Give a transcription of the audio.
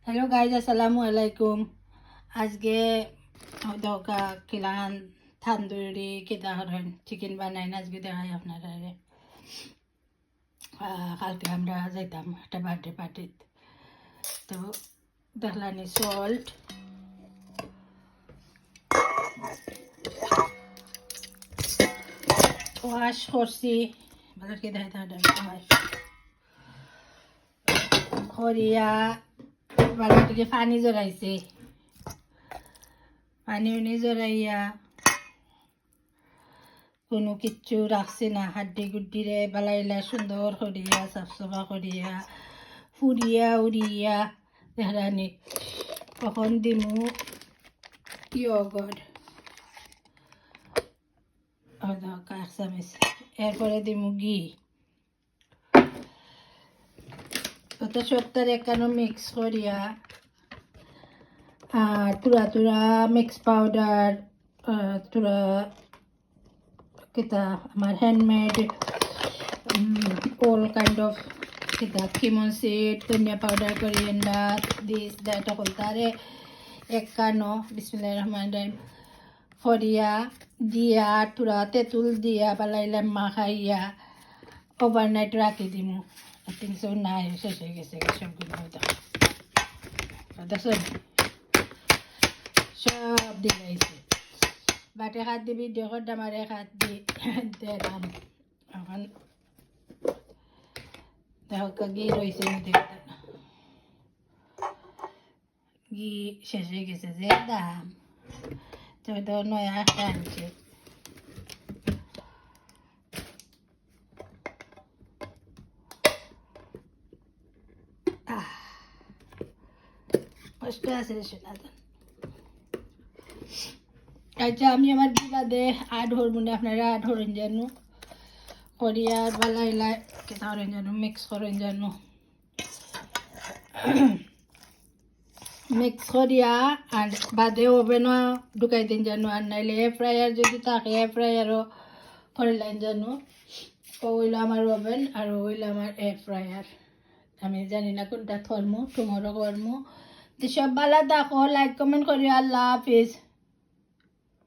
Hello guys, আসসালামু আলাইকুম। আজকে দরকার কিলান থান্দুরি কেদা হরেন চিকেন বানাই আজকে দেখাই আপনারা। কালকে আমরা যাইতাম একটা বার্থডে পার্টিত, তো দেখলানি সল্ট, ওয়াশ করছি ভালোকে দেখাই খরিয়া ভালোকে পানি জড়াইছে, পানি উনি জড়াইয়া কোনো কিচ্ছু রাখছি না, হাড্ডি গুড্ডিরে বালাইলা সুন্দর করিয়া সাফ সাফা করিয়া ফুরিয়া উড়িয়া দেখানি। কখন দিমু ইয়গর এক চামিচ, এরপরে দিমু ঘি, কত সপ্তাহে একানো মিক্স করিয়া আর তুরা তুরা মিক্স পাউডার তুরা কিতা আমার handmade all kind of kita cumin seed, ধনিয়া পাউডার, coriander, this that সকল তারে একানো বিসমিল্লাহির ফরিয়া দিয়া তুরা তেঁতুল দিয়া বালাইলাম মাখাইয়া ওভারনাইট রাখি দিমু। তিনশো নাই শেষ হয়ে গেছে সবগুলো, দেখুন সব দিলাইছে। বাটে হাত দিবি দেখো ডামারে হাত দি দিলাম। এখন দেখো ঘি রয়েছে, ঘি শেষ হয়ে গেছে যে দাম, তো নয়া একটা আনছে। কষ্ট আছে শোনা। আচ্ছা, আমি আমার দিবাদে আড হরমোনে আপনারা আড হরেন জানো করিয়া বালাইলা কেতা হরেন জানো মিক্স করেন জানো, মিক্স করিয়া আর বাদে ওভেনও ঢুকাই দিন জানো, আর নাইলে এয়ার ফ্রায়ার যদি থাকে এয়ার ফ্রায়ারও করে লাইন জানো। ও হইল আমার ওভেন আর ও হইল আমার এয়ার ফ্রায়ার। আমি জানি না কোনটা থরমো টুমোরো করমো। তো সব ভালো থাকো, লাইক কমেন্ট করিও। আল্লাহ হাফিজ।